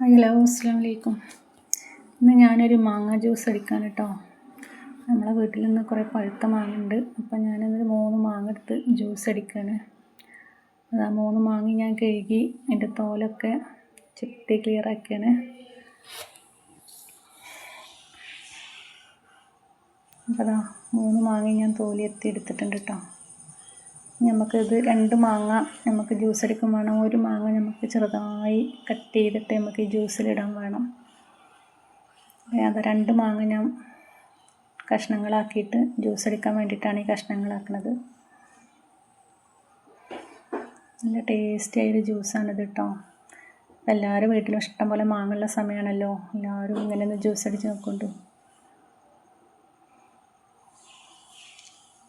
Hello അസ്സലാമു അലൈക്കും. ഇന്ന് ഞാനൊരു മാങ്ങ ജ്യൂസ് അടിക്കാൻ കേട്ടോ. നമ്മളെ വീട്ടിൽ നിന്ന് കുറേ പഴുത്ത മാങ്ങ ഉണ്ട്. അപ്പം ഞാനൊരു 3 മാങ്ങ എടുത്ത് ജ്യൂസ് അടിക്കുകയാണ്. അത് 3 മാങ്ങ ഞാൻ കഴുകി അതിൻ്റെ തോലൊക്കെ ചെത്തി ക്ലിയർ ആക്കുകയാണ്. അപ്പോൾ അതാ 3 മാങ്ങ ഞാൻ തോലി എത്തി എടുത്തിട്ടുണ്ട് കേട്ടോ. നമുക്കിത് 2 മാങ്ങ നമുക്ക് ജ്യൂസ് അടിക്കും വേണം. ഒരു മാങ്ങ നമുക്ക് ചെറുതായി കട്ട് ചെയ്തിട്ട് നമുക്ക് ഈ ജ്യൂസിലിടാൻ വേണം. അത് 2 മാങ്ങ ഞാൻ കഷ്ണങ്ങളാക്കിയിട്ട് ജ്യൂസ് അടിക്കാൻ വേണ്ടിയിട്ടാണ് ഈ കഷ്ണങ്ങളാക്കുന്നത്. നല്ല ടേസ്റ്റി ആയൊരു ജ്യൂസാണിത് കേട്ടോ. എല്ലാവരും വീട്ടിലും ഇഷ്ടംപോലെ മാങ്ങയുള്ള സമയമാണല്ലോ. എല്ലാവരും ഇങ്ങനെ ഒന്ന് ജ്യൂസ് അടിച്ച് നോക്കൊണ്ടു.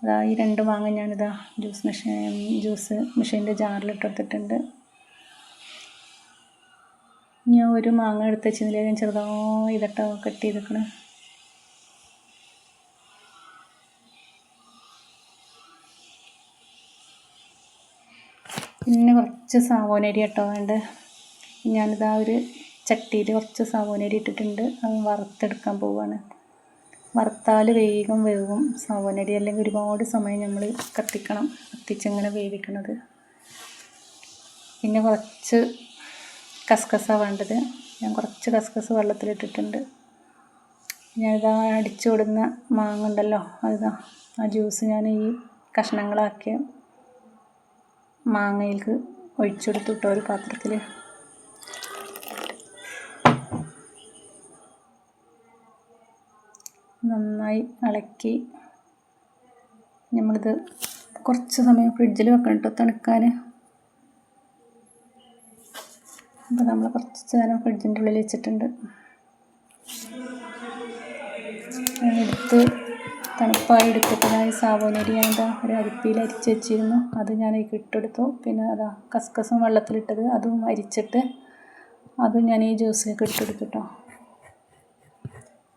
അതാ ഈ 2 മാങ്ങ ഞാനിതാ ജ്യൂസ് മെഷീൻ്റെ ജാറിലിട്ടെടുത്തിട്ടുണ്ട്. ഞാൻ ഒരു മാങ്ങ എടുത്ത് വെച്ചതിൽ ഞാൻ ചെറുതായി ഇതട്ടോ കട്ട് ചെയ്തിക്കണം. പിന്നെ കുറച്ച് സാവോനരി കേട്ടോ വേണ്ട. ഞാനിതാ ഒരു ചട്ടിയിൽ കുറച്ച് സാവോനരി ഇട്ടിട്ടുണ്ട്. അത് വറുത്തെടുക്കാൻ പോവുകയാണ്. വറുത്താൽ വേഗം വേവും സാവോനരി, അല്ലെങ്കിൽ ഒരുപാട് സമയം നമ്മൾ കത്തിച്ചിങ്ങനെ വേവിക്കണത്. പിന്നെ കുറച്ച് കസ്കസാണ് വേണ്ടത്. ഞാൻ കുറച്ച് കസ്കസ് വെള്ളത്തിലിട്ടിട്ടുണ്ട്. ഞാനിതാ അടിച്ചു വിടുന്ന മാങ്ങ ഉണ്ടല്ലോ, അതിതാ ആ ജ്യൂസ് ഞാൻ ഈ കഷ്ണങ്ങളാക്കിയ മാങ്ങയിലേക്ക് ഒഴിച്ചെടുത്തു കേട്ടോ ഒരു പാത്രത്തിൽ. നന്നായി ഇളക്കി നമ്മളിത് കുറച്ച് സമയം ഫ്രിഡ്ജിൽ വെക്കണം കേട്ടോ തണുക്കാൻ. അപ്പോൾ നമ്മൾ കുറച്ച് നേരം ഫ്രിഡ്ജിൻ്റെ ഉള്ളിൽ വെച്ചിട്ടുണ്ട്. തണുപ്പായി എടുത്തിട്ട് ഞാൻ സാവോനരി ഞാനിതാ ഒരു അരിപ്പിയിൽ അരിച്ച് വെച്ചിരുന്നു. അത് ഞാൻ ഇട്ടെടുത്തു. പിന്നെ അതാ കസ്കസും വെള്ളത്തിലിട്ടത് അതും അരിച്ചിട്ട് അതും ഞാൻ ഈ ജ്യൂസിലേക്ക് ഇട്ടെടുത്തു കേട്ടോ.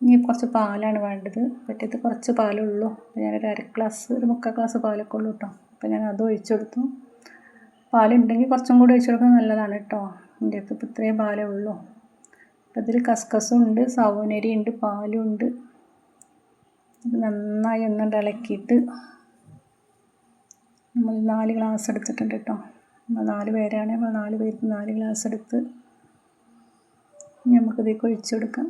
ഇനി കുറച്ച് പാലാണ് വേണ്ടത്. പറ്റിയത് കുറച്ച് പാലുള്ളൂ. ഞാനൊരു 1/4 ഗ്ലാസ് പാലൊക്കെ ഉള്ളൂ കേട്ടോ. അപ്പോൾ ഞാൻ അത് ഒഴിച്ചെടുത്തു. പാലുണ്ടെങ്കിൽ കുറച്ചും കൂടി ഒഴിച്ചു കൊടുക്കുന്നത് നല്ലതാണ് കേട്ടോ. എൻ്റെ അടുത്ത് ഇപ്പോൾ ഇത്രയും പാലേ ഉള്ളൂ. അപ്പോൾ ഇതിൽ കസ്കസും ഉണ്ട്, സാവോനരി ഉണ്ട്, പാലും ഉണ്ട്. ഇത് നന്നായി ഒന്നുകൊണ്ട് ഇളക്കിയിട്ട് നമ്മൾ 4 ഗ്ലാസ് എടുത്തിട്ടുണ്ട് കേട്ടോ. നമ്മൾ 4 പേരാണ്. അപ്പോൾ 4 പേർക്ക് 4 ഗ്ലാസ് എടുത്ത് നമുക്കിതേക്ക് ഒഴിച്ചു കൊടുക്കാം.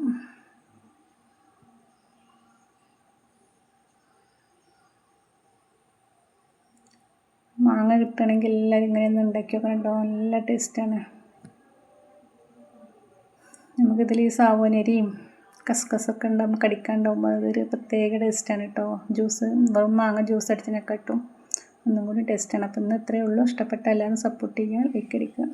മാങ്ങ കിട്ടണമെങ്കിൽ എല്ലാവരും ഇങ്ങനെയൊന്നും ഉണ്ടാക്കി നോക്കണം കേട്ടോ. നല്ല ടേസ്റ്റാണ്. നമുക്കിതിൽ ഈ സാവോനരിയും കസ്കസൊക്കെ ഉണ്ടാകുമ്പോൾ കടിക്കാനുണ്ടാകുമ്പോൾ അതൊരു പ്രത്യേക ടേസ്റ്റാണ് കേട്ടോ. ജ്യൂസ് വെറും മാങ്ങ ജ്യൂസ് അടിച്ചതിനെക്കാട്ടും ഒന്നും കൂടി ടേസ്റ്റാണ്. അപ്പോൾ ഇന്ന് ഇത്രയേ ഉള്ളൂ. ഇഷ്ടപ്പെട്ട എല്ലാവരും സപ്പോർട്ട് ചെയ്യാൻ ലൈക്ക് അടിക്കുക.